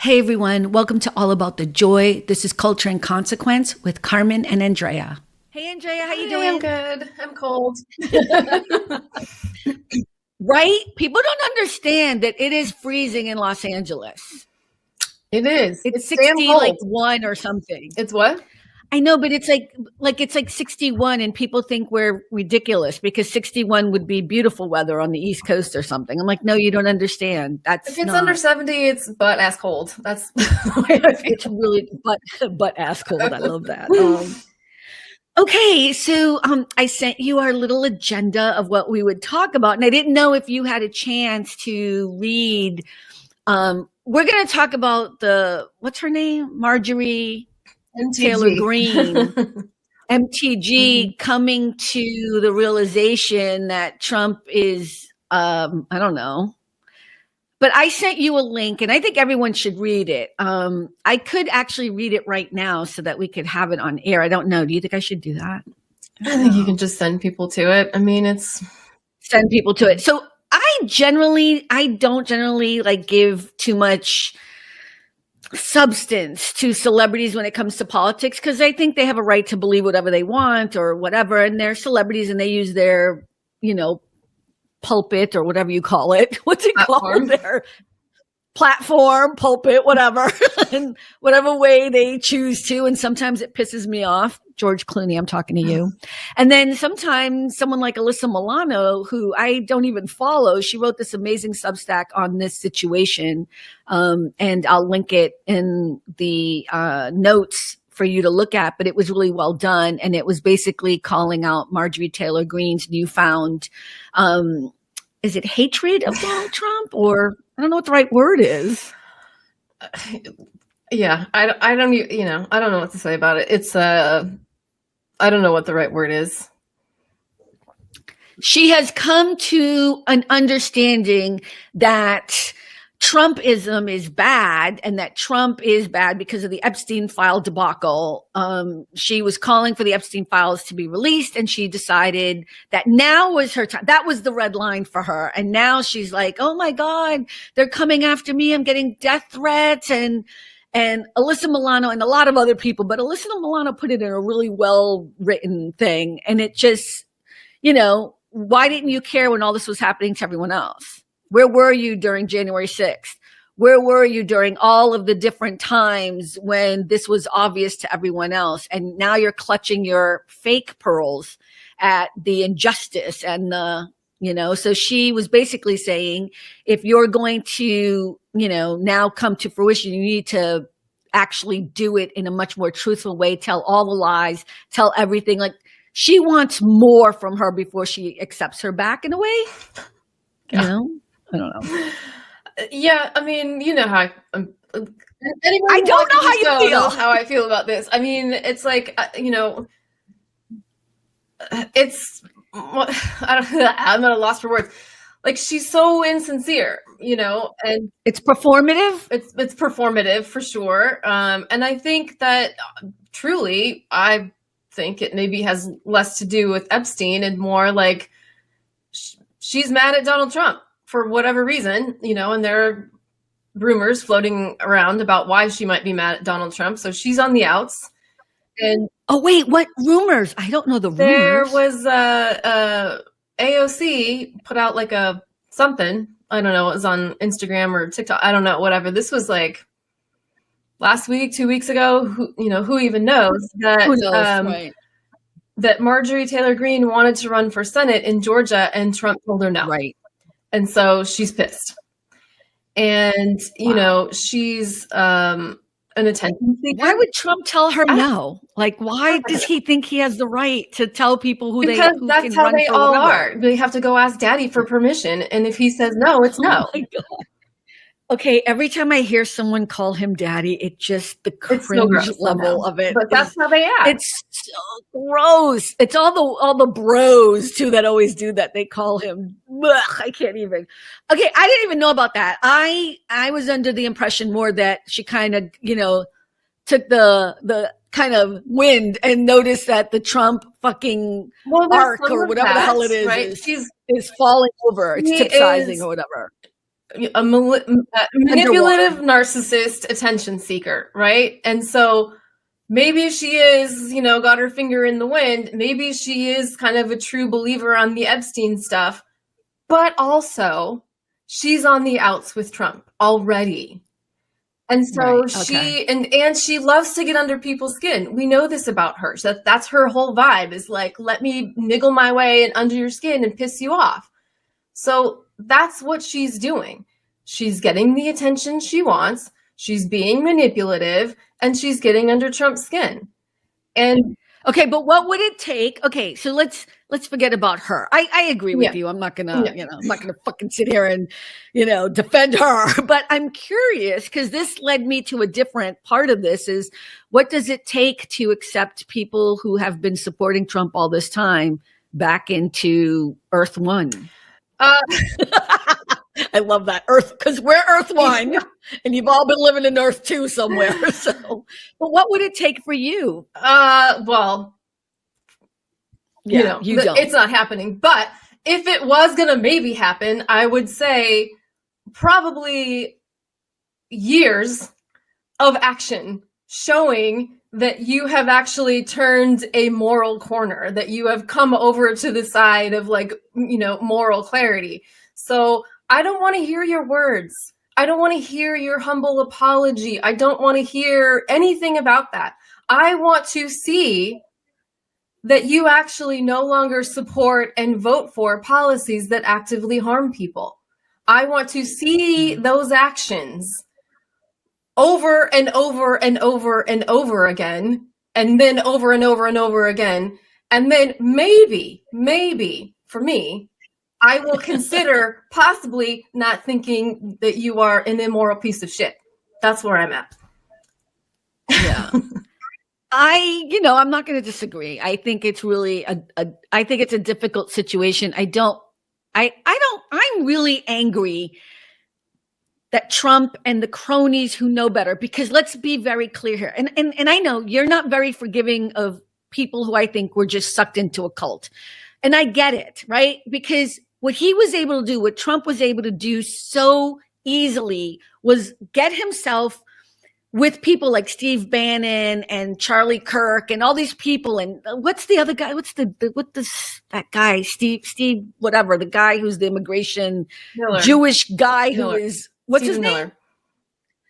Hey everyone, welcome to All About the Joy. This is Culture and Consequence with Carmen and Andrea. Hey Andrea, how you doing? I'm good. I'm cold. Right? People don't understand that it is freezing in Los Angeles. It is. It's 60, like 1 or something. It's what? I know, but it's like 61 and people think we're ridiculous because 61 would be beautiful weather on the East Coast or something. I'm like, no, you don't understand. If it's under 70, it's butt ass cold. That's the way I feel. It's really butt ass cold. I love that. Okay, so I sent you our little agenda of what we would talk about, and I didn't know if you had a chance to read. We're going to talk about what's her name? Marjorie Taylor Greene, MTG, coming to the realization that Trump is, I don't know. But I sent you a link, and I think everyone should read it. I could actually read it right now so that we could have it on air. I don't know. Do you think I should do that? I think you can just send people to it. I mean, send people to it. So I don't generally like give too much substance to celebrities when it comes to politics because I think they have a right to believe whatever they want or whatever, and they're celebrities and they use their, pulpit or whatever you call it. What's it called? Their platform, pulpit, whatever, in whatever way they choose to. And sometimes it pisses me off. George Clooney, I'm talking to you. And then sometimes someone like Alyssa Milano, who I don't even follow, she wrote this amazing Substack on this situation. And I'll link it in the notes for you to look at, but it was really well done. And it was basically calling out Marjorie Taylor Greene's newfound, is it hatred of Donald Trump? Or I don't know what the right word is. Yeah, I don't know what to say about it. It's, I don't know what the right word is. She has come to an understanding that Trumpism is bad and that Trump is bad because of the Epstein file debacle. She was calling for the Epstein files to be released and she decided that now was her time. That was the red line for her. And now she's like, oh my God, they're coming after me. I'm getting death threats and Alyssa Milano and a lot of other people, but Alyssa Milano put it in a really well written thing. And it just, why didn't you care when all this was happening to everyone else? Where were you during January 6th? Where were you during all of the different times when this was obvious to everyone else? And now you're clutching your fake pearls at the injustice and so she was basically saying, if you're going to, now come to fruition, you need to actually do it in a much more truthful way, tell all the lies, tell everything. Like she wants more from her before she accepts her back in a way. Yeah. I don't know. Yeah, I mean, you know how I don't know how you feel. Knows how I feel about this. I mean, it's like, it's, I'm at a loss for words. Like she's so insincere, and it's performative. It's performative for sure. And I think that truly, I think it maybe has less to do with Epstein and more like she's mad at Donald Trump for whatever reason, and there are rumors floating around about why she might be mad at Donald Trump. So she's on the outs. And oh wait, what rumors? I don't know the rumors. There was AOC put out like a something. I don't know. It was on Instagram or TikTok. I don't know. Whatever. This was like last week, 2 weeks ago. Who even knows that? Who knows, right. That Marjorie Taylor Greene wanted to run for Senate in Georgia, and Trump told her no. Right. And so she's pissed. And she's an attention seeker. Why would Trump tell her no? Like, why does he think he has the right to tell people who because who that's can how run they for all whatever? are. They have to go ask daddy for permission. And if he says no, it's no. Oh my God. Okay, every time I hear someone call him daddy, it just the cringe level of it. But that's how they act. It's so gross. It's all the bros too that always do that. They call him. Ugh, I can't even. Okay, I didn't even know about that. I was under the impression more that she kind of took the kind of wind and noticed that the Trump fucking arc or whatever the hell it is, right? is falling over. It's capsizing or whatever. a manipulative narcissist attention seeker, right? And so maybe she is, got her finger in the wind. Maybe she is kind of a true believer on the Epstein stuff, but also she's on the outs with Trump already. And so and she loves to get under people's skin. We know this about her. So that's her whole vibe, is like, let me niggle my way and under your skin and piss you off. So that's what she's doing. She's getting the attention she wants. She's being manipulative, and she's getting under Trump's skin. And okay, but what would it take? Okay, so let's forget about her. I agree with you. I'm not gonna, I'm not gonna fucking sit here and, defend her. But I'm curious, because this led me to a different part of this, is what does it take to accept people who have been supporting Trump all this time back into Earth One? I love that, Earth, because we're Earth One, and you've all been living in Earth Two somewhere. So, but what would it take for you? Well, you don't. It's not happening. But if it was gonna maybe happen, I would say probably years of action showing that you have actually turned a moral corner, that you have come over to the side of, like, moral clarity. So I don't want to hear your words. I don't want to hear your humble apology. I don't want to hear anything about that. I want to see that you actually no longer support and vote for policies that actively harm people. I want to see those actions over and over and over and over again, and then over and over and over again. And then maybe for me, I will consider possibly not thinking that you are an immoral piece of shit. That's where I'm at. Yeah. I'm not going to disagree. I think it's really I think it's a difficult situation. I'm really angry that Trump and the cronies who know better, because let's be very clear here. And I know you're not very forgiving of people who I think were just sucked into a cult. And I get it, right? Because what he was able to do, what Trump was able to do so easily, was get himself with people like Steve Bannon and Charlie Kirk and all these people. And what's the other guy? That guy, Steve, whatever, the guy who's the immigration Miller. Jewish guy who Miller. is, what's Stephen his name? Miller.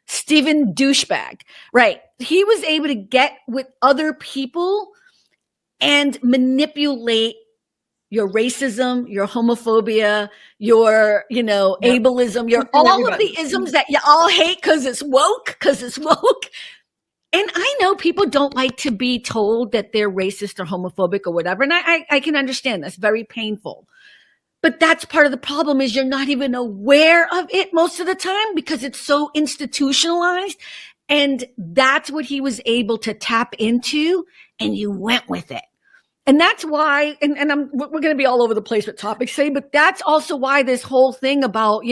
Stephen Douchebag. Right. He was able to get with other people and manipulate your racism, your homophobia, your, ableism, your all of the isms that you all hate because it's woke. And I know people don't like to be told that they're racist or homophobic or whatever. And I can understand that's very painful. But that's part of the problem, is you're not even aware of it most of the time because it's so institutionalized. And that's what he was able to tap into, and you went with it. And that's why, and we're going to be all over the place with topics today, but that's also why this whole thing about,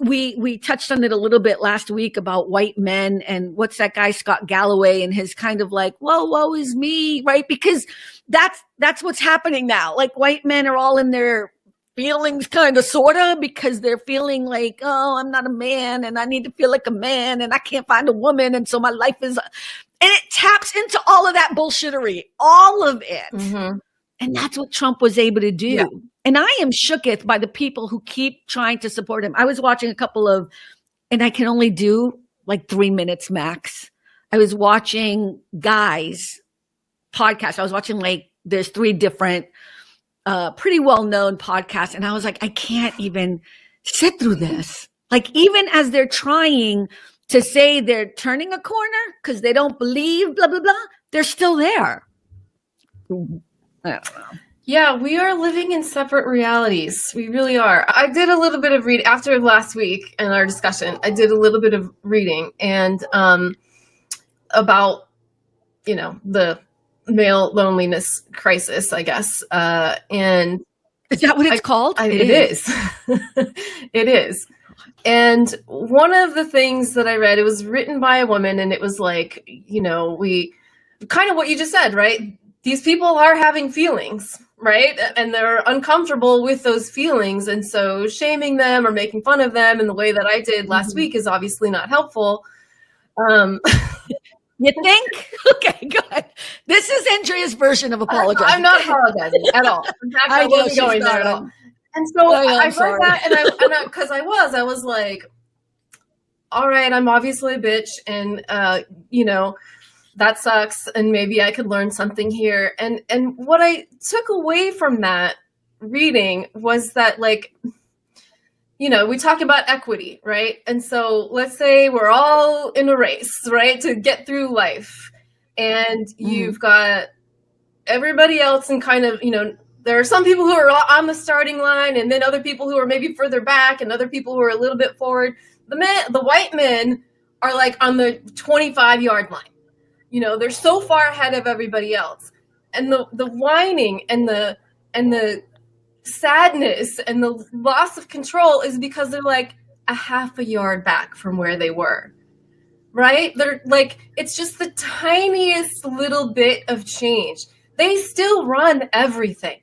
we touched on it a little bit last week about white men and what's that guy, Scott Galloway, and his kind of like, woe is me, right? Because that's what's happening now. Like, white men are all in their feelings kind of, sort of, because they're feeling like, oh, I'm not a man and I need to feel like a man and I can't find a woman. And so my life is... And it taps into all of that bullshittery, all of it. Mm-hmm. And that's what Trump was able to do. Yeah. And I am shooketh by the people who keep trying to support him. I was watching a couple of, and I can only do like 3 minutes max. I was watching guys' podcasts. I was watching there's 3 different, pretty well-known podcasts. And I was like, I can't even sit through this. Like, even as they're trying to say they're turning a corner because they don't believe blah, blah, blah, they're still there. I don't know. Yeah, we are living in separate realities. We really are. I did a little bit of reading after last week in our discussion. I did a little bit of reading and about, the male loneliness crisis, I guess. And is that what it's called? It is. It is. And one of the things that I read, it was written by a woman, and it was like, we kind of what you just said, right? These people are having feelings. right? And they're uncomfortable with those feelings. And so shaming them or making fun of them in the way that I did last week is obviously not helpful. You think? Okay, good. This is Andrea's version of apologizing. I'm not apologizing at all. In fact, I wasn't going there at all. And so I read that, and because I was like, all right, I'm obviously a bitch, and that sucks, and maybe I could learn something here. And what I took away from that reading was that, like, we talk about equity, right? And so let's say we're all in a race, right, to get through life. And you've got everybody else and kind of, there are some people who are on the starting line, and then other people who are maybe further back, and other people who are a little bit forward. The white men are like on the 25-yard line. They're so far ahead of everybody else. And the whining and the sadness and the loss of control is because they're like a half a yard back from where they were, right? They're like, it's just the tiniest little bit of change. They still run everything.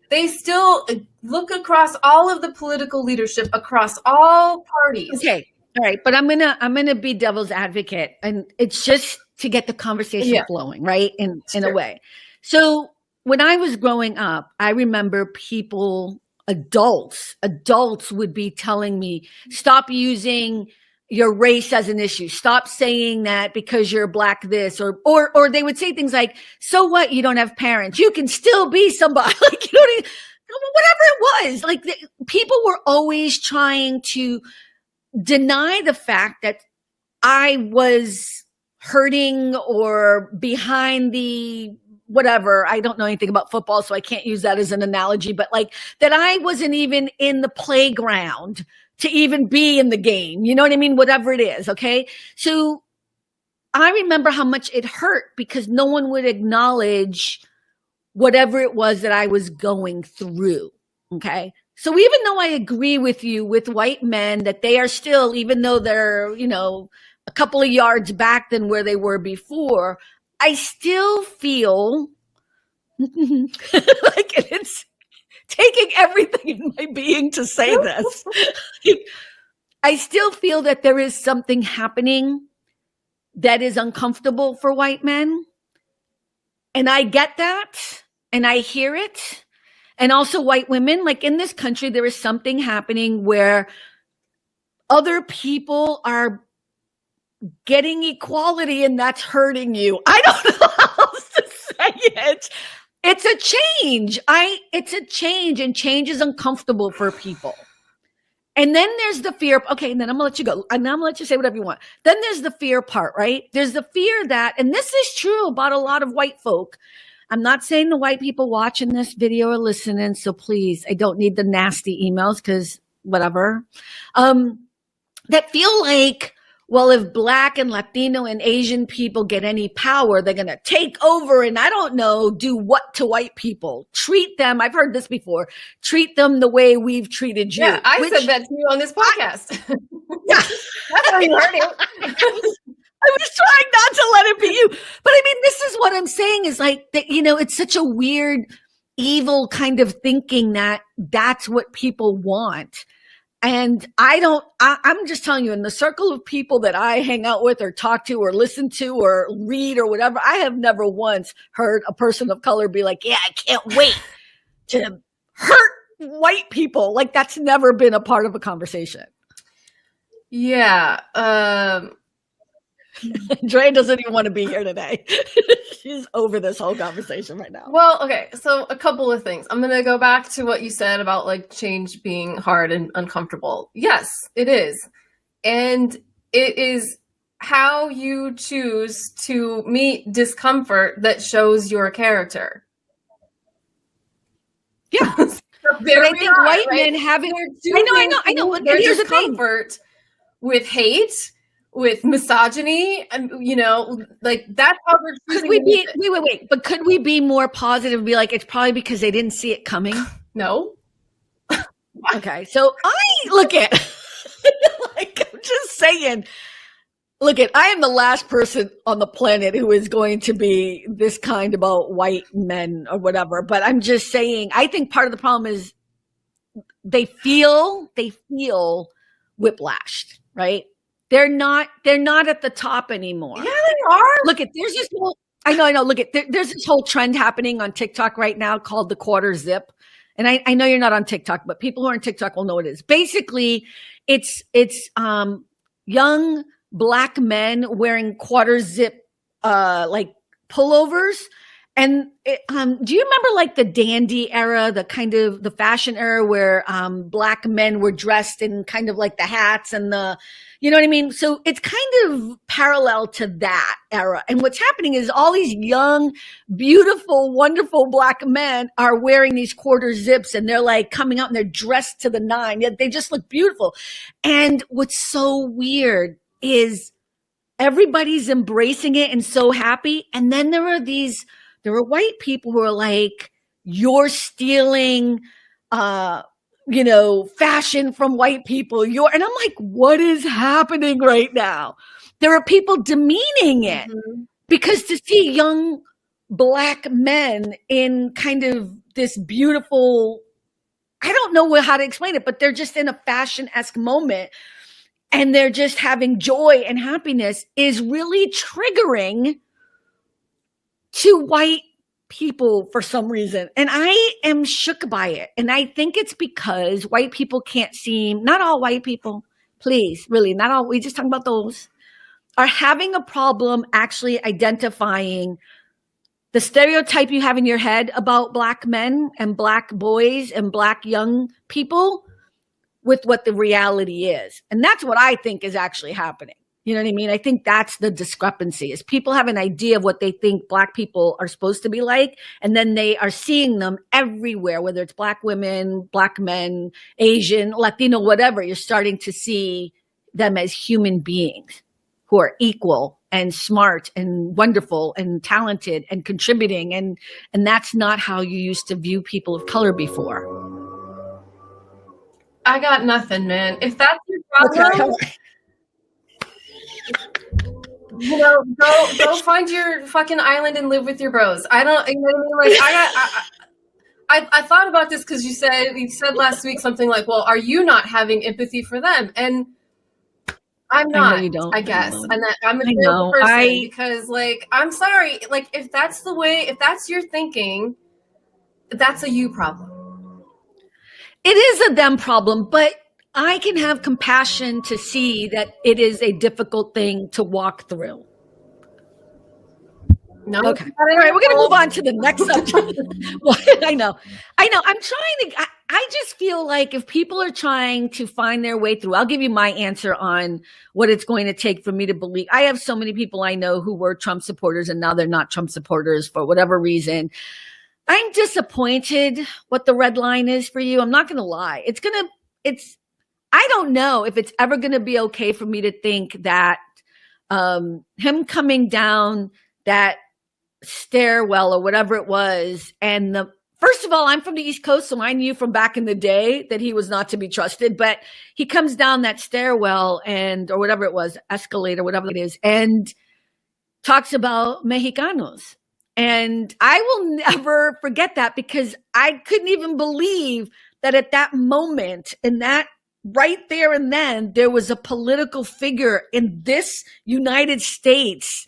They still look across all of the political leadership across all parties. Okay. All right. But I'm gonna be devil's advocate, and it's just to get the conversation flowing, right? In a way. So when I was growing up, I remember adults would be telling me, stop using your race as an issue. Stop saying that because you're black this, or they would say things like, so what? You don't have parents. You can still be somebody. Like, whatever it was. Like, people were always trying to deny the fact that I was hurting or behind the whatever. I don't know anything about football, so I can't use that as an analogy, but like that I wasn't even in the playground to even be in the game. You know what I mean? Whatever it is. Okay. So I remember how much it hurt because no one would acknowledge whatever it was that I was going through. Okay. So even though I agree with you with white men that they are still, even though they're, a couple of yards back than where they were before, I still feel like it's taking everything in my being to say this. I still feel that there is something happening that is uncomfortable for white men. And I get that. And I hear it. And also white women, like in this country, there is something happening where other people are getting equality and that's hurting you. I don't know how else to say it. It's a change. It's a change, and change is uncomfortable for people. And then there's the fear. Okay, and then I'm gonna let you go. And I'm gonna let you say whatever you want. Then there's the fear part, right? There's the fear that, and this is true about a lot of white folk. I'm not saying the white people watching this video are listening, so please, I don't need the nasty emails because whatever. That feel like, well, if Black and Latino and Asian people get any power, they're going to take over and I don't know, do what to white people? Treat them, I've heard this before, treat them the way we've treated you. Yeah, I said that to you on this podcast. Yeah. That's how you heard it. I was trying not to let it be you. But I mean, this is what I'm saying is like that, it's such a weird, evil kind of thinking that that's what people want. And I'm just telling you, in the circle of people that I hang out with or talk to or listen to or read or whatever, I have never once heard a person of color be like, yeah, I can't wait to hurt white people. Like that's never been a part of a conversation. Yeah. Dre doesn't even want to be here today. She's over this whole conversation right now. Well, okay. So a couple of things. I'm going to go back to what you said about like change being hard and uncomfortable. Yes, it is. And it is how you choose to meet discomfort that shows your character. Yeah. But I think white men having, I know. But here's the thing. With hate, with misogyny, and like that's how we're choosing. Wait. But could we be more positive and be like, it's probably because they didn't see it coming? No. Okay. So I look at like I'm just saying, Look, I am the last person on the planet who is going to be this kind about white men or whatever. But I'm just saying, I think part of the problem is they feel whiplashed, right? They're not at the top anymore. Yeah, they are. Look, there's this whole, I know. Look, there's this whole trend happening on TikTok right now called the quarter zip. And I know you're not on TikTok, but people who are on TikTok will know what it is. Basically, it's young Black men wearing quarter zip, like pullovers. And do you remember like the dandy era, the kind of the fashion era where Black men were dressed in kind of like the hats and the, you know what I mean? So it's kind of parallel to that era. And what's happening is all these young, beautiful, wonderful Black men are wearing these quarter zips, and they're like coming out and they're dressed to the nine. Yet they just look beautiful. And what's so weird is everybody's embracing it and so happy. And then there are white people who are like, you're stealing, fashion from white people. And I'm like, what is happening right now? There are people demeaning it because to see young Black men in kind of this beautiful, I don't know how to explain it, but they're just in a fashion-esque moment and they're just having joy and happiness is really triggering to white people for some reason. And I am shook by it. And I think it's because white people can't seem, not all white people, please, really, not all, we just talking about those, are having a problem actually identifying the stereotype you have in your head about Black men and Black boys and Black young people with what the reality is. And that's what I think is actually happening. You know what I mean? I think that's the discrepancy, is people have an idea of what they think Black people are supposed to be like, and then they are seeing them everywhere, whether it's Black women, Black men, Asian, Latino, whatever. You're starting to see them as human beings who are equal and smart and wonderful and talented and contributing. And that's not how you used to view people of color before. I got nothing, man. If that's your problem, Okay. Go find your fucking island and live with your bros. I don't, you know what I mean? Like, I thought about this because you said last week something like, well, are you not having empathy for them? And I'm not, I guess. And that I'm a terrible person because, like, I'm sorry. Like, if that's your thinking, that's a you problem. It is a them problem, but I can have compassion to see that it is a difficult thing to walk through. No. Okay. All right. We're going to move on to the next subject. Well, I know. I'm trying to, I just feel like if people are trying to find their way through, I'll give you my answer on what it's going to take for me to believe. I have so many people I know who were Trump supporters and now they're not Trump supporters for whatever reason. I'm disappointed what the red line is for you. I'm not going to lie. I don't know if it's ever going to be okay for me to think that him coming down that stairwell or whatever it was, and first of all, I'm from the East Coast, so I knew from back in the day that he was not to be trusted, but he comes down that stairwell or whatever it was, escalator, whatever it is, and talks about Mexicanos. And I will never forget that because I couldn't even believe that at that moment, in that right there and then, there was a political figure in this United States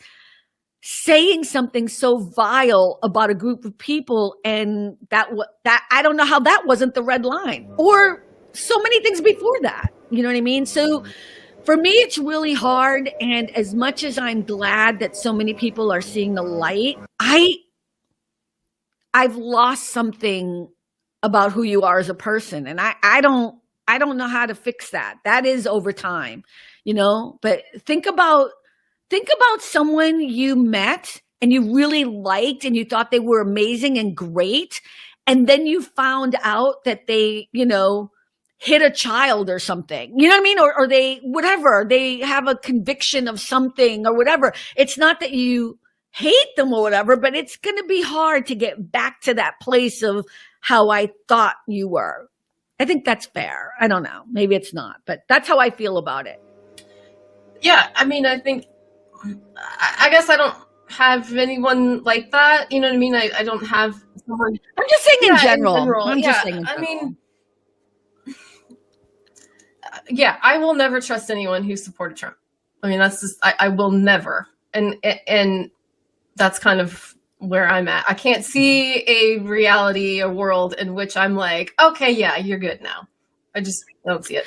saying something so vile about a group of people, and that I don't know how that wasn't the red line, or so many things before that. You know what I mean? So for me, it's really hard. And as much as I'm glad that so many people are seeing the light, I've lost something about who you are as a person, and I don't know how to fix that. That is over time, but think about someone you met and you really liked and you thought they were amazing and great. And then you found out that they, hit a child or something, you know what I mean? Or they, whatever, they have a conviction of something or whatever. It's not that you hate them or whatever, but it's going to be hard to get back to that place of how I thought you were. I think that's fair. I don't know. Maybe it's not, but that's how I feel about it. Yeah, I mean, I think, I guess I don't have anyone like that. You know what I mean? I don't have someone. I'm just saying in Yeah, general. I'm yeah. just saying in I general. mean, yeah, I will never trust anyone who supported Trump. I mean, that's just, I will never. And that's kind of where I'm at. I can't see a reality, a world in which I'm like, okay, yeah, you're good now. I just don't see it.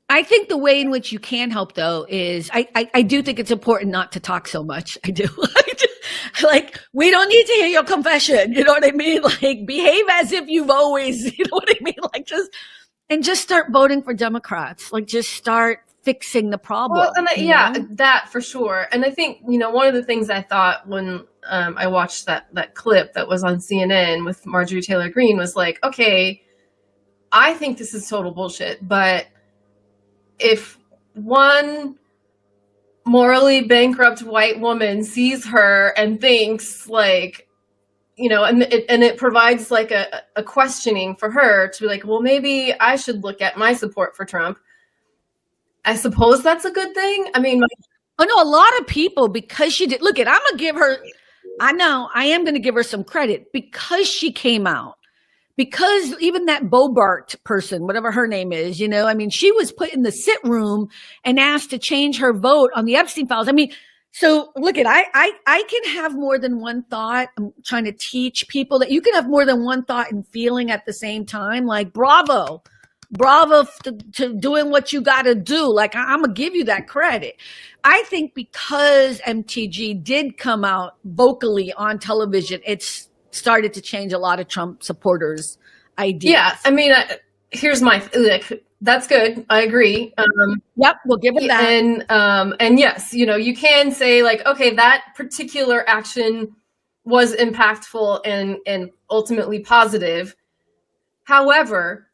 I think the way in which you can help, though, is I do think it's important not to talk so much. I do. Like, we don't need to hear your confession. You know what I mean? Like, behave as if you've always, you know what I mean? Like, just start voting for Democrats. Like, just start fixing the problem. Well, and yeah, that for sure. And I think, one of the things I thought when I watched that clip that was on CNN with Marjorie Taylor Greene was like, okay, I think this is total bullshit, but if one morally bankrupt white woman sees her and thinks like, and it provides like a questioning for her to be like, well, maybe I should look at my support for Trump. I suppose that's a good thing. I mean, a lot of people, because she did, I'm gonna give her, I know I am gonna give her some credit because she came out. Because even that Bobart person, whatever her name is, I mean, she was put in the sit room and asked to change her vote on the Epstein files. I mean, so I can have more than one thought. I'm trying to teach people that you can have more than one thought and feeling at the same time. Like, bravo to doing what you got to do. Like, I'm going to give you that credit. I think because MTG did come out vocally on television, it's started to change a lot of Trump supporters' ideas. Yeah, I mean, here's my that's good. I agree. Yep, we'll give it that. And yes, you can say like, okay, that particular action was impactful and ultimately positive. However,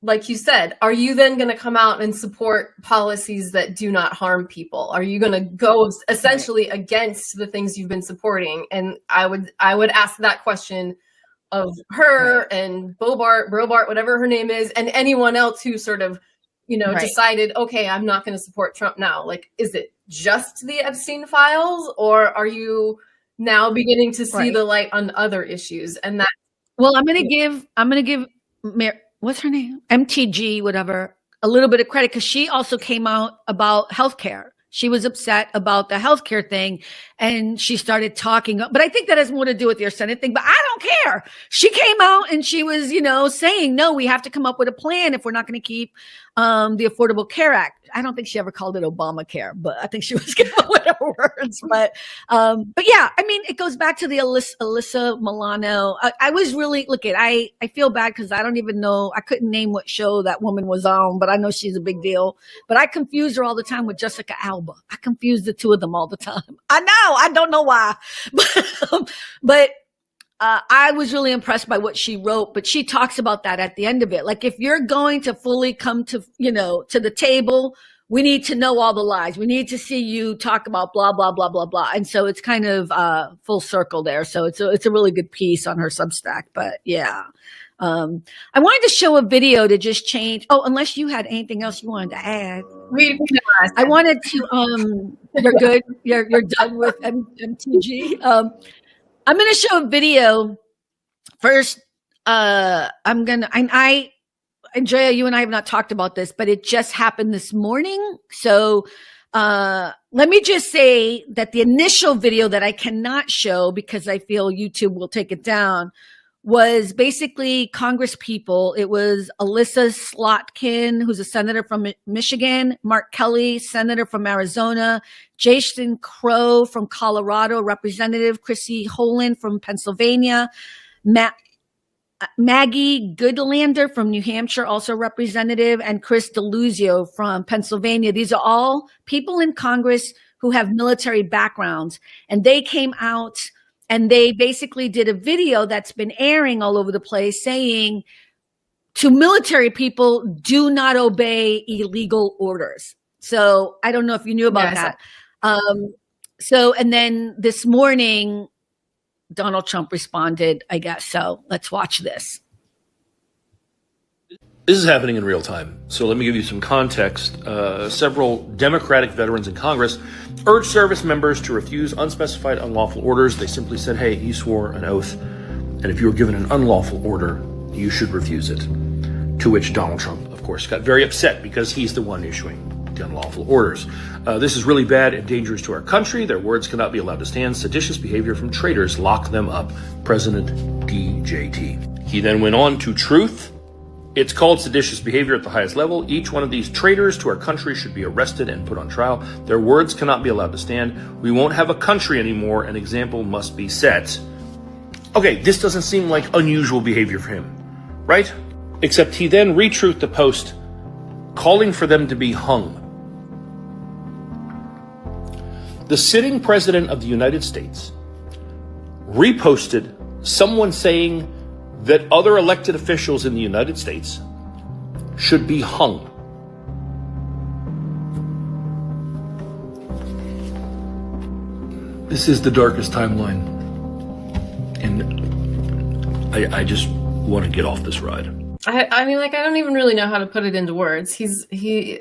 like you said, are you then going to come out and support policies that do not harm people? Are you going to go essentially against the things you've been supporting? And I would ask that question of her and Brobart, whatever her name is, and anyone else who sort of, decided, okay, I'm not going to support Trump now. Like, is it just the Epstein files, or are you now beginning to see the light on other issues? And that, well, I'm going to give what's her name? MTG, whatever, a little bit of credit because she also came out about healthcare. She was upset about the healthcare thing and she started talking. But I think that has more to do with your Senate thing, but I don't care. She came out and she was, saying, no, we have to come up with a plan if we're not going to keep the Affordable Care Act. I don't think she ever called it Obamacare, but I think she was giving whatever words. But yeah, I mean, it goes back to the Alyssa Milano. I was really, I feel bad because I don't even know. I couldn't name what show that woman was on, but I know she's a big deal. But I confuse her all the time with Jessica Alba. I confuse the two of them all the time. I know. I don't know why. But I was really impressed by what she wrote, but she talks about that at the end of it. Like, if you're going to fully come to, to the table, we need to know all the lies. We need to see you talk about blah, blah, blah, blah, blah. And so it's kind of full circle there. So it's a really good piece on her Substack, but yeah. I wanted to show a video to just change. Oh, unless you had anything else you wanted to add. I wanted to, you're good. You're done with MTG. I'm going to show a video first. Andrea, you and I have not talked about this, but it just happened this morning. So let me just say that the initial video that I cannot show because I feel YouTube will take it down was basically Congress people. It was Alyssa Slotkin, who's a senator from Michigan, Mark Kelly, senator from Arizona, Jason Crow from Colorado, Representative Chrissy Holland from Pennsylvania, Maggie Goodlander from New Hampshire, also representative, and Chris Deluzio from Pennsylvania. These are all people in Congress who have military backgrounds, and they came out and they basically did a video that's been airing all over the place saying to military people, do not obey illegal orders. So I don't know if you knew about that. And then this morning, Donald Trump responded, I guess. So let's watch this. This is happening in real time. So let me give you some context. Several Democratic veterans in Congress urged service members to refuse unspecified unlawful orders. They simply said, hey, you swore an oath, and if you were given an unlawful order, you should refuse it. To which Donald Trump, of course, got very upset because he's the one issuing the unlawful orders. This is really bad and dangerous to our country. Their words cannot be allowed to stand. Seditious behavior from traitors. Lock them up. President DJT. He then went on to truth. It's called seditious behavior at the highest level. Each one of these traitors to our country should be arrested and put on trial. Their words cannot be allowed to stand. We won't have a country anymore. An example must be set. Okay, this doesn't seem like unusual behavior for him, right? Except he then retruthed the post calling for them to be hung. The sitting president of the United States reposted someone saying that other elected officials in the United States should be hung. This is the darkest timeline, and I just want to get off this ride. I mean, like, I don't even really know how to put it into words. He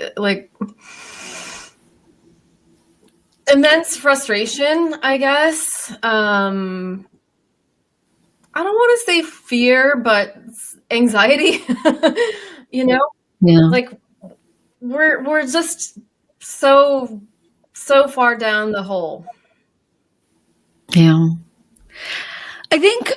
immense frustration, I guess. I don't want to say fear, but anxiety, you know? Yeah. Like we're just so far down the hole. Yeah. I think,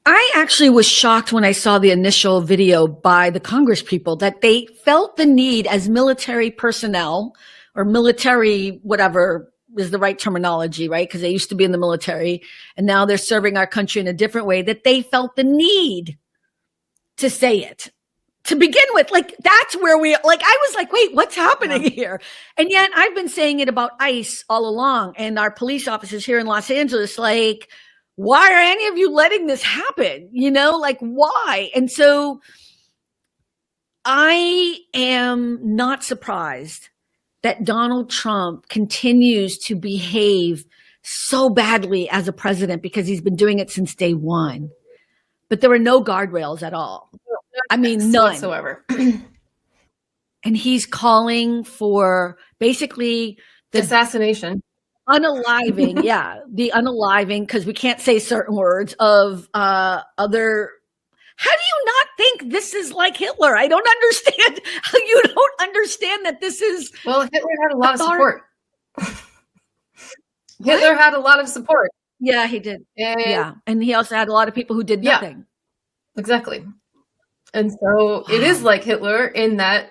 I actually was shocked when I saw the initial video by the Congress people that they felt the need as military personnel or military, whatever is the right terminology, right? Because they used to be in the military and now they're serving our country in a different way, that they felt the need to say it to begin with. Like, that's where I was like, wait, what's happening here? And yet I've been saying it about ICE all along, and our police officers here in Los Angeles, like, why are any of you letting this happen? You know, like, why? And so I am not surprised that Donald Trump continues to behave so badly as a president, because he's been doing it since day one. But there were no guardrails at all. I mean, none whatsoever. And he's calling for basically the assassination, unaliving, the unaliving, because we can't say certain words of other. How do you not think this is like Hitler? I don't understand how you don't understand that this is. Well, Hitler had a lot of support. Hitler had a lot of support. Yeah, he did. And he also had a lot of people who did nothing. Exactly. And so it is like Hitler in that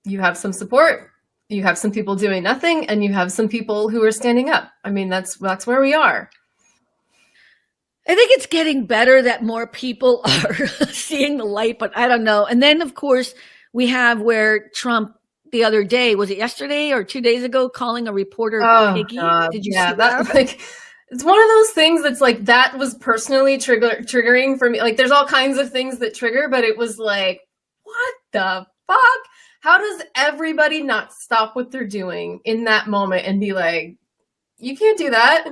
you have some support, you have some people doing nothing, and you have some people who are standing up. I mean, that's where we are. I think it's getting better that more people are seeing the light, but I don't know. And then, of course, we have where Trump the other day, was it yesterday or 2 days ago, calling a reporter piggy? God. Did you see that? Like, it's one of those things that's like, that was personally triggering for me. Like, there's all kinds of things that trigger, but it was like, what the fuck? How does everybody not stop what they're doing in that moment and be like, you can't do that?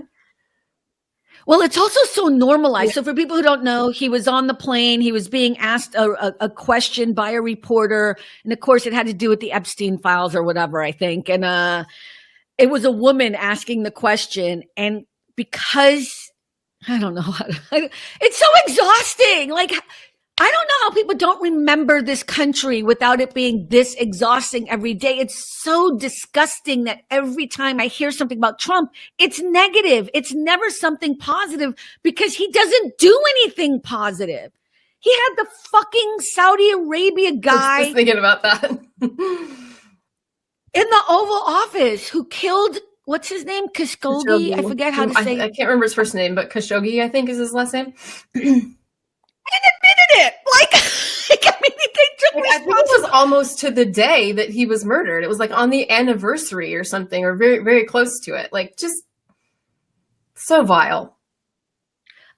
Well, it's also so normalized. So for people who don't know, he was on the plane. He was being asked a question by a reporter. And of course, it had to do with the Epstein files or whatever, I think. And it was a woman asking the question. And because, I don't know, it's so exhausting. Like, I don't know how people don't remember this country without it being this exhausting every day. It's so disgusting that every time I hear something about Trump, it's negative. It's never something positive, because he doesn't do anything positive. He had the fucking Saudi Arabia guy. Just thinking about that. In the Oval Office, who killed, what's his name? Khashoggi? I forget how to say it. I can't remember his first name, but Khashoggi, I think, is his last name. And admitted it. Like, I mean, they took I think it was almost to the day that he was murdered. It was like on the anniversary or something, or very, very close to it. Like, just so vile.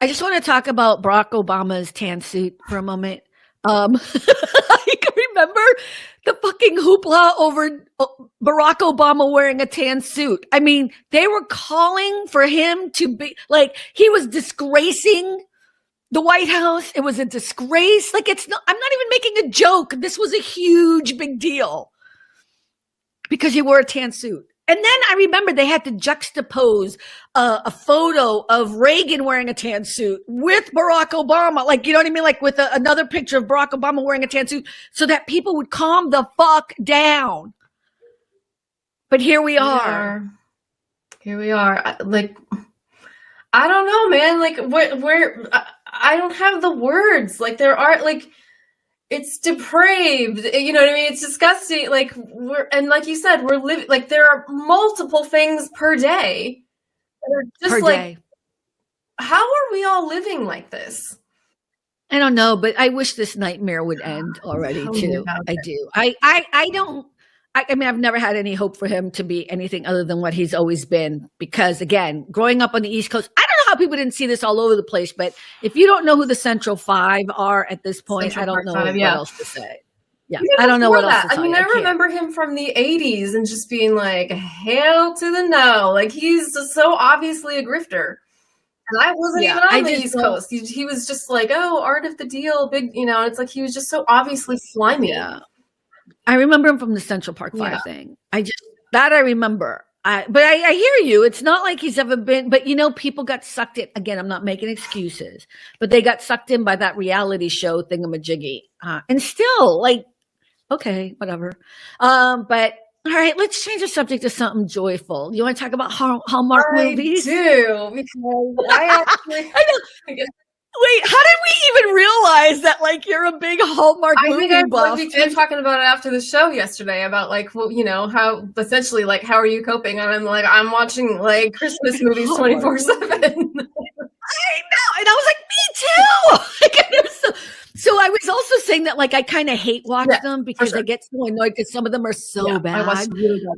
I just want to talk about Barack Obama's tan suit for a moment. I can remember the fucking hoopla over Barack Obama wearing a tan suit. I mean, they were calling for him to be like, he was disgracing the White House. It was a disgrace. Like, I'm not even making a joke. This was a huge, big deal because he wore a tan suit. And then I remember they had to juxtapose a photo of Reagan wearing a tan suit with Barack Obama. Like, you know what I mean? Like with another picture of Barack Obama wearing a tan suit so that people would calm the fuck down. But here we are. Here we are. Like, I don't know, man. Like, where I don't have the words. Like, there are, like, it's depraved. You know what I mean? It's disgusting. Like, and like you said, we're living, like, there are multiple things per day that are just like, how are we all living like this? I don't know, but I wish this nightmare would end already too. I do. I don't. I mean, I've never had any hope for him to be anything other than what he's always been. Because again, growing up on the East Coast, I don't know how people didn't see this all over the place. But if you don't know who the Central Five are at this point, I don't know what else to say. Yeah, I don't know what else to say. I mean, I remember him from the 80s and just being like, hell to the no. Like, he's just so obviously a grifter. And I wasn't even on the East Coast. He was just like, oh, art of the deal, big, you know, it's like he was just so obviously slimy. Yeah. I remember him from the Central Park Five thing. I remember. But I hear you. It's not like he's ever been, but you know, people got sucked in. Again, I'm not making excuses, but they got sucked in by that reality show thingamajiggy. And still, like, okay, whatever. But all right, let's change the subject to something joyful. You want to talk about Hallmark movies? I do, because I actually, I know. Wait, how did we even realize that, like, you're a big Hallmark movie buff? We were talking about it after the show yesterday about, like, well, you know, how, essentially, like, how are you coping? And I'm like, I'm watching, like, Christmas movies 24/7. I know. And I was like, me too. So I was also saying that, like, I kind of hate watching them because I get so annoyed because some of them are so bad.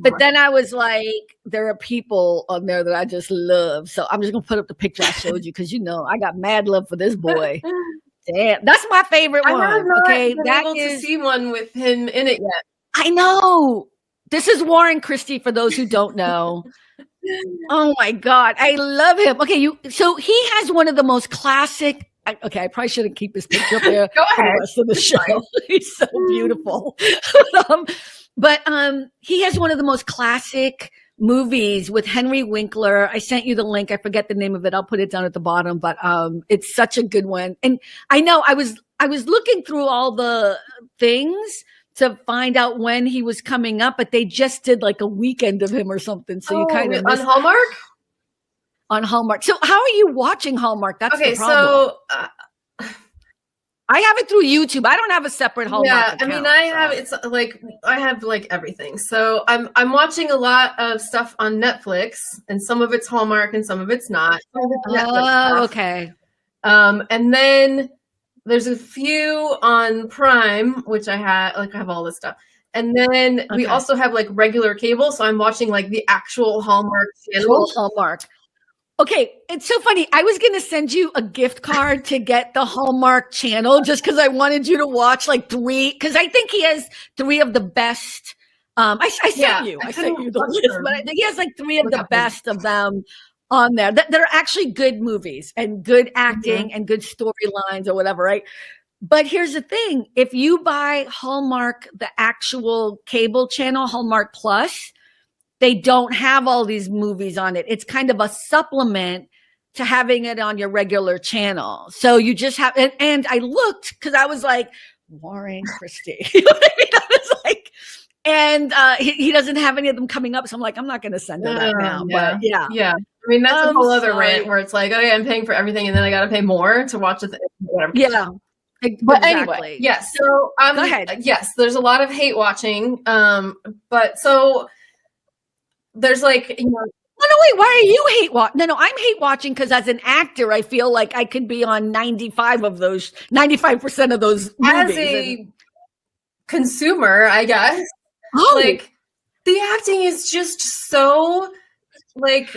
But then I was like, there are people on there that I just love. So I'm just going to put up the picture I showed you because, you know, I got mad love for this boy. Damn. That's my favorite one. I have not been able to see one with him in it yet. I know. This is Warren Christie, for those who don't know. Oh, my God. I love him. Okay, so he has one of the most classic. Okay, I probably shouldn't keep his picture up there for the rest of the show. He's so beautiful. But he has one of the most classic movies with Henry Winkler. I sent you the link. I forget the name of it. I'll put it down at the bottom. But it's such a good one. And I know I was looking through all the things to find out when he was coming up, but they just did like a weekend of him or something. So you kind of on Hallmark. On Hallmark. So how are you watching Hallmark? That's the problem. So I have it through YouTube. I don't have a separate Hallmark account. I mean, I have like everything. So I'm watching a lot of stuff on Netflix, and some of it's Hallmark and some of it's not. Okay. And then there's a few on Prime, which I have all this stuff. And then we also have like regular cable. So I'm watching like the actual Hallmark channel. Hallmark. Okay, it's so funny. I was going to send you a gift card to get the Hallmark channel just because I wanted you to watch like 3, because I think he has 3 of the best. I sent you the list, but I think he has like 3 of the best of them on there that are actually good movies and good acting and good storylines or whatever, right? But here's the thing. If you buy Hallmark, the actual cable channel, Hallmark Plus, they don't have all these movies on it. It's kind of a supplement to having it on your regular channel. So you just have, and I looked because I was like, Warren Christie. You know what I mean? I was like, and he doesn't have any of them coming up. So I'm like, I'm not going to send that now. But yeah. I mean, that's a whole other rant where it's like, okay, I'm paying for everything and then I got to pay more to watch it. Whatever. Yeah. But anyway, yes. So go ahead. Yes, there's a lot of hate watching. But so there's like, you know. No, wait, why are you hate watching? No, I'm hate watching because as an actor, I feel like I could be on 95% of those movies. As a consumer, I guess. Oh. Like, the acting is just so, like,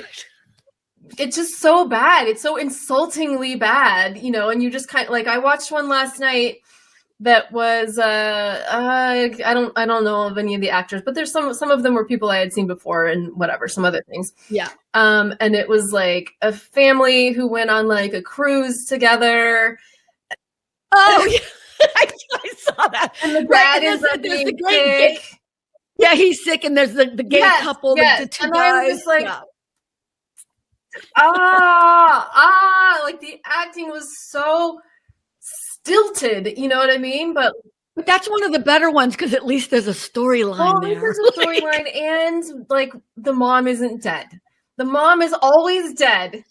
it's just so bad. It's so insultingly bad, you know, and you just kind of, like, I watched one last night that was I don't know of any of the actors, but there's some of them were people I had seen before and whatever, some other things. Yeah. And it was like a family who went on like a cruise together. Oh, yeah. I saw that. And the dad is being sick. Yeah, he's sick, and there's the gay couple, the two and guys. I was just like, like the acting was so stilted, you know what I mean? But that's one of the better ones because at least there's a storyline there. There's a storyline, and like the mom isn't dead. The mom is always dead.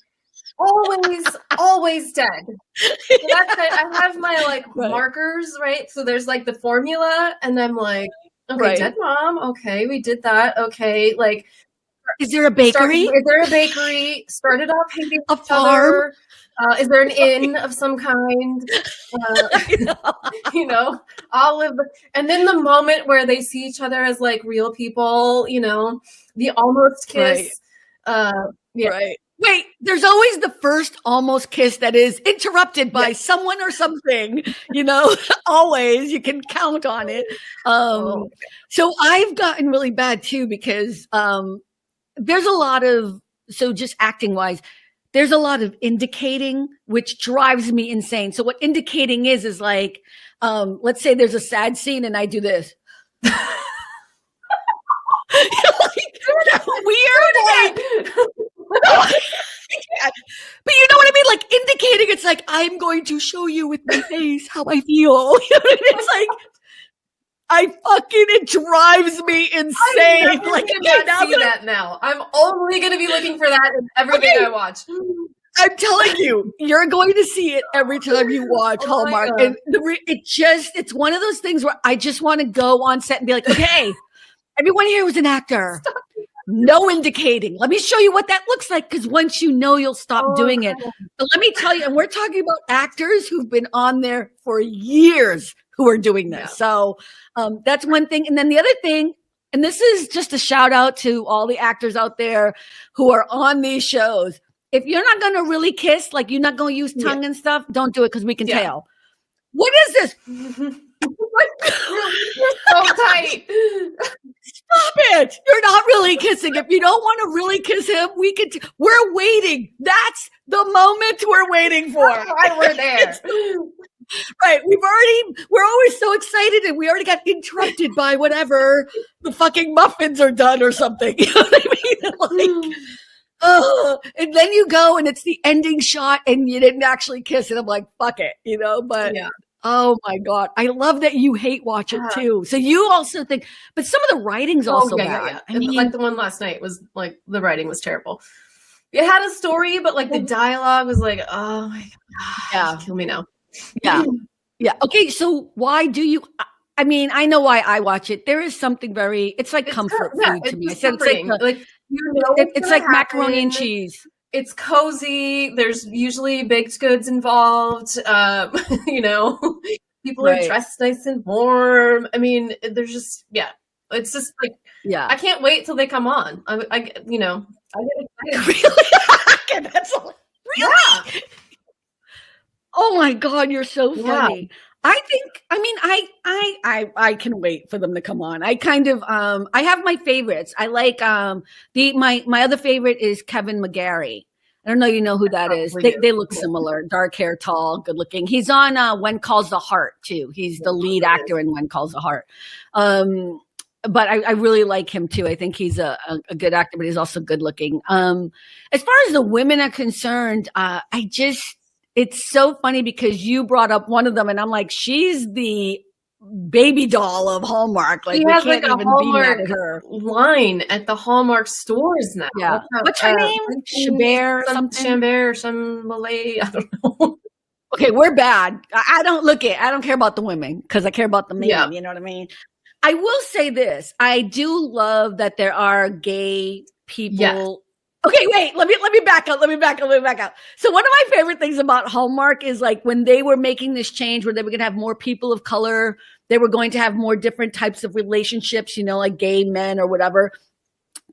Always dead. So that's it. I have my like markers, right? So there's like the formula, and I'm like, okay, dead mom. Okay, we did that. Okay, like, is there a bakery? Is there a bakery? Started off hating a farm. Is there an inn of some kind? You know, olive. And then the moment where they see each other as like real people, you know, the almost kiss. Right. Wait, there's always the first almost kiss that is interrupted by someone or something, you know, always. You can count on it. So I've gotten really bad too because there's a lot of, so just acting wise, there's a lot of indicating, which drives me insane. So what indicating is like, let's say there's a sad scene and I do this. Weird. But you know what I mean? Like indicating, it's like, I'm going to show you with my face how I feel. You know what I mean? It's like, it drives me insane. Like, I can't see that now. I'm only going to be looking for that in everything I watch. I'm telling you, you're going to see it every time you watch Hallmark. And it's one of those things where I just want to go on set and be like, okay, everyone here was an actor. No indicating. Let me show you what that looks like. Because once you know, you'll stop doing it. But let me tell you, and we're talking about actors who've been on there for years who are doing this. Yeah. So that's one thing. And then the other thing, and this is just a shout out to all the actors out there who are on these shows. If you're not going to really kiss, like you're not going to use tongue and stuff, don't do it because we can tell. What is this? You're so tight. Stop it. You're not really kissing. If you don't want to really kiss him, we're waiting. That's the moment we're waiting for. That's why we're there. Right. We're always so excited and we already got interrupted by whatever the fucking muffins are done or something. You know what I mean? Like, and then you go and it's the ending shot and you didn't actually kiss and I'm like, fuck it, you know, but oh my God. I love that you hate watch it too. So you also think, but some of the writing's also bad. I mean, like the one last night was like, the writing was terrible. It had a story, but like the dialogue was like, oh my God, kill me now. Yeah. Yeah. Okay. So why do you, I mean, I know why I watch it. There is something it's like comfort food to me. I said it's like you know, it's like macaroni and cheese. It's cozy. There's usually baked goods involved. You know, people are dressed nice and warm. I mean, there's just, it's just like, I can't wait till they come on. I get excited. Really? That's really? Yeah. Oh my God, you're so funny. I can wait for them to come on. I kind of, I have my favorites. I like, my other favorite is Kevin McGarry. I don't know, you know who that is. They look similar, dark hair, tall, good looking. He's on, When Calls the Heart too. He's the lead actor in When Calls the Heart. But I really like him too. I think he's a good actor, but he's also good looking. As far as the women are concerned, it's so funny because you brought up one of them and I'm like, she's the baby doll of Hallmark. Like, we can't like even be mad at her. Line at the Hallmark stores now. Yeah. What's her name? Chabert or some Malay. I don't know. Okay, we're bad. I don't care about the women because I care about the men. Yeah. You know what I mean? I will say this. I do love that there are gay people. Yeah. Okay, wait, let me back up. So one of my favorite things about Hallmark is like when they were making this change where they were going to have more people of color, they were going to have more different types of relationships, you know, like gay men or whatever.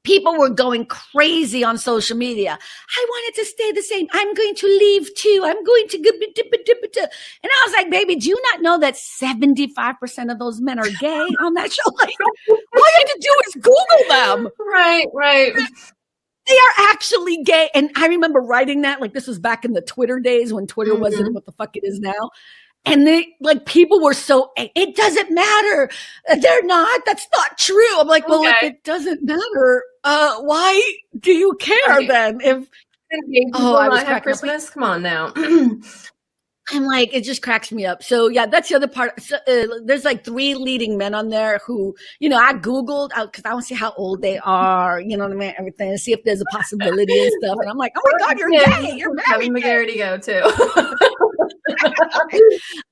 people were going crazy on social media. I want it to stay the same. I'm going to leave too. I'm going to go. And I was like, baby, do you not know that 75% of those men are gay on that show? Like, all you have to do is Google them. Right. They are actually gay. And I remember writing that, like, this was back in the Twitter days when Twitter wasn't what the fuck it is now. And they, like, people were so, it doesn't matter. They're not. That's not true. I'm like, well, if it doesn't matter, why do you care then? If I was have Christmas, come on now. I'm like, it just cracks me up. So yeah, that's the other part. So, there's like 3 leading men on there who, you know, I Googled because I want to see how old they are, you know what I mean? Everything, see if there's a possibility and stuff. And I'm like, oh my God, you're gay. You're having McGarity go too.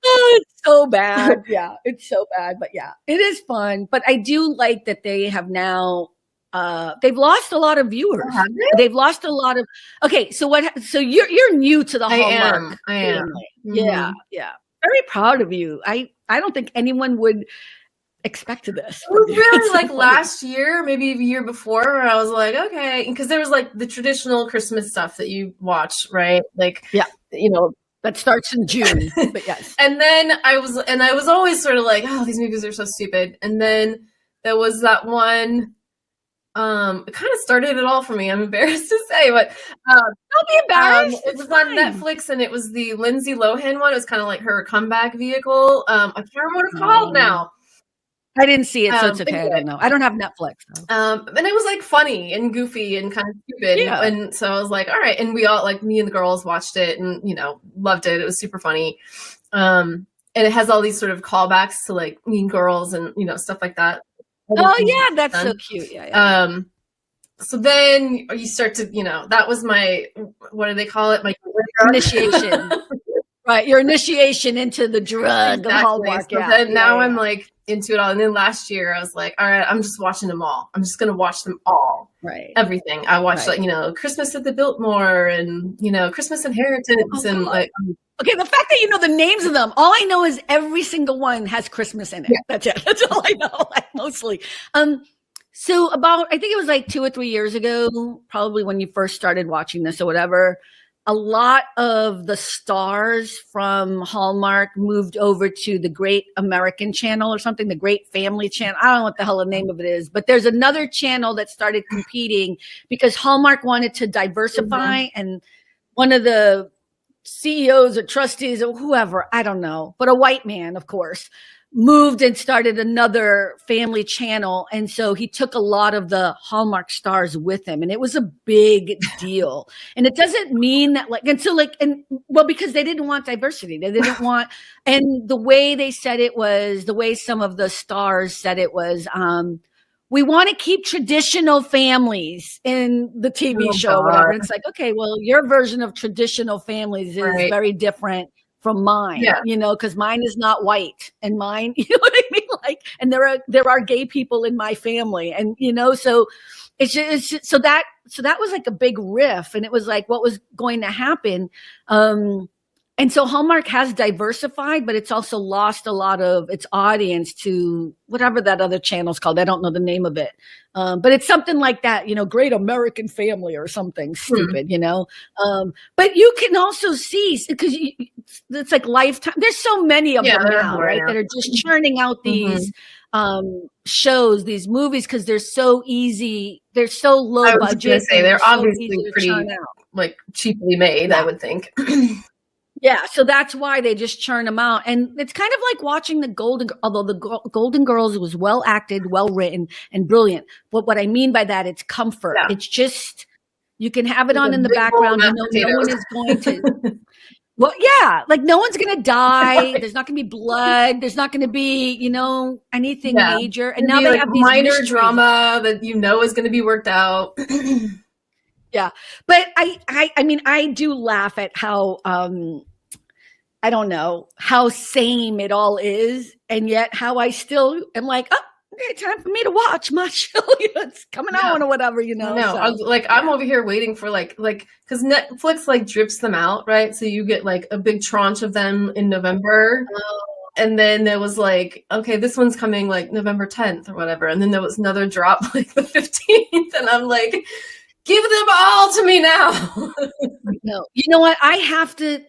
Oh, it's so bad. Yeah, it's so bad. But yeah, it is fun. But I do like that they have now, they've lost a lot of viewers. They've lost a lot of. Okay, so what? So you're new to the Hallmark. I am. Yeah. Very proud of you. I don't think anyone would expect this. It was really like last year, maybe the year before, where I was like, okay, because there was like the traditional Christmas stuff that you watch, right? Like, you know. That starts in June, but yes. And then I was always sort of like, oh, these movies are so stupid. And then there was that one. It kind of started it all for me. I'm embarrassed to say, but don't be embarrassed. It was on Netflix, and it was the Lindsay Lohan one. It was kind of like her comeback vehicle. I can't remember what it's called now. I didn't see it, so it's okay. I don't know. I don't have Netflix. And it was like funny and goofy and kind of stupid. Yeah. And so I was like, all right. And we all, like, me and the girls watched it and, you know, loved it. It was super funny. And it has all these sort of callbacks to like Mean Girls and, you know, stuff like that. Oh yeah, that's so cute. Yeah. So then you start to, you know, that was my, what do they call it? My initiation. Right, your initiation into the drug of Hallmark. So then now I'm like into it all. And then last year I was like, all right, I'm just watching them all. I'm just going to watch them all. Right. Everything. I watched like, you know, Christmas at the Biltmore and, you know, Christmas Inheritance and like. Okay, the fact that you know the names of them, all I know is every single one has Christmas in it. Yeah. That's it. That's all I know, like, mostly. So about, I think it was like 2 or 3 years ago, probably when you first started watching this or whatever, a lot of the stars from Hallmark moved over to the Great American Channel or something, the Great Family Channel. I don't know what the hell the name of it is, but there's another channel that started competing because Hallmark wanted to diversify, and one of the CEOs or trustees or whoever, I don't know, but a white man, of course, moved and started another family channel. And so he took a lot of the Hallmark stars with him, and it was a big deal. And it doesn't mean that because they didn't want diversity. They didn't want, and the way they said it was, the way some of the stars said it was, we want to keep traditional families in the TV show, or whatever. And it's like, okay, well, your version of traditional families is very different from mine, you know, because mine is not white, and mine, you know what I mean? Like, and there are gay people in my family, and you know, so it's just so that was like a big riff, and it was like what was going to happen. And so Hallmark has diversified, but it's also lost a lot of its audience to whatever that other channel's called. I don't know the name of it. But it's something like that, you know, Great American Family or something stupid, you know. But you can also see, because it's like Lifetime. There's so many of them now, right? That are just churning out these shows, these movies, because they're so easy. They're so low budget. I was going to say, they're obviously pretty like cheaply made, I would think. Yeah, so that's why they just churn them out. And it's kind of like watching although the Golden Girls was well acted, well written, and brilliant. But what I mean by that, it's comfort. Yeah. It's just, you can have it on in the background. You know, no one is going to. Well, yeah, like no one's going to die. There's not going to be blood. There's not going to be, you know, anything major. And now they have these minor drama that you know is going to be worked out. Yeah. But I mean, I do laugh at how, I don't know, how same it all is. And yet how I still am like, oh, okay, time for me to watch my show. It's coming on or whatever, you know. No, so, I'm over here waiting for like, because Netflix like drips them out, right? So you get like a big tranche of them in November. And then there was like, okay, this one's coming like November 10th or whatever. And then there was another drop like the 15th. And I'm like, give them all to me now. No, you know what? I have to.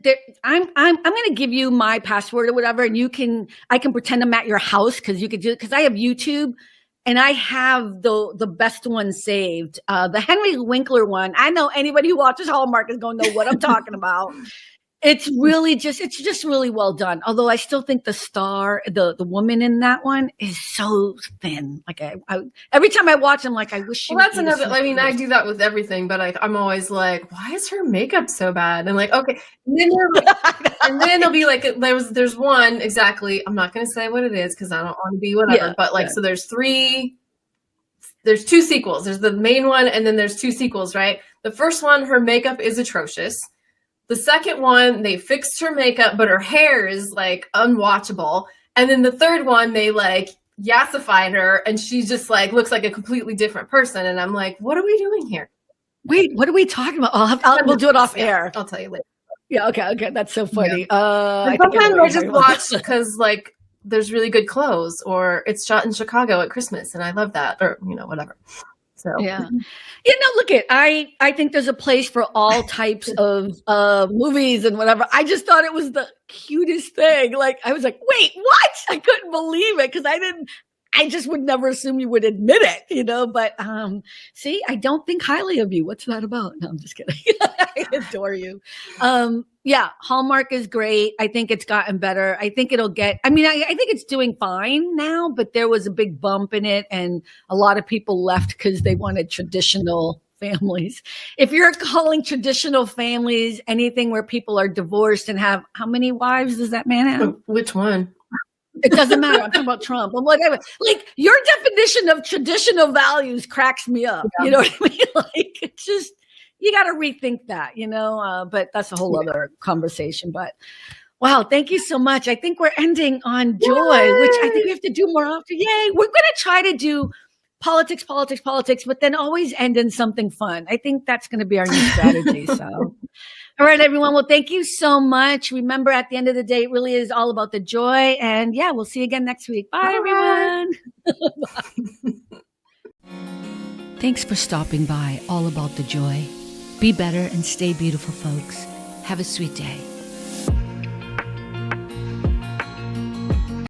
I'm going to give you my password or whatever, and I can pretend I'm at your house because you could do it because I have YouTube, and I have the best one saved. The Henry Winkler one. I know anybody who watches Hallmark is going to know what I'm talking about. It's just really well done. Although I still think the star, the woman in that one is so thin. Like I every time I watch, I'm like, I wish she. Well, that's another. I mean, I do that with everything, but I'm always like, why is her makeup so bad? And like, okay, and then it'll be like, there's one exactly. I'm not going to say what it is because I don't want to be whatever. Yeah, but like, so there's two sequels. There's the main one, and then there's two sequels, right? The first one, her makeup is atrocious. The second one, they fixed her makeup, but her hair is like unwatchable. And then the third one, they like yassified her and she just like looks like a completely different person. And I'm like, what are we doing here? Wait, what are we talking about? We'll do it off air. I'll tell you later. Yeah, okay. That's so funny. Yeah. Sometimes I just watch because like there's really good clothes or it's shot in Chicago at Christmas and I love that or, whatever. So yeah, look I think there's a place for all types of movies and whatever. I just thought it was the cutest thing. Like I was like, wait, what? I couldn't believe it because I just would never assume you would admit it, But see, I don't think highly of you. What's that about? No, I'm just kidding. I adore you. Yeah, Hallmark is great. I think it's gotten better. I think it'll get, I think it's doing fine now, but there was a big bump in it and a lot of people left because they wanted traditional families. If you're calling traditional families anything where people are divorced and have, how many wives does that man have? Which one? It doesn't matter. I'm talking about Trump. But whatever. Like your definition of traditional values cracks me up. Yeah. You know what I mean? Like it's just, you got to rethink that, but that's a whole other conversation. But wow, thank you so much. I think we're ending on joy, which I think we have to do more often. Yay. We're going to try to do politics, but then always end in something fun. I think that's going to be our new strategy. So, all right, everyone. Well, thank you so much. Remember, at the end of the day, it really is all about the joy. And yeah, we'll see you again next week. Bye, everyone. Bye. Thanks for stopping by. All About the Joy. Be better and stay beautiful, folks. Have a sweet day.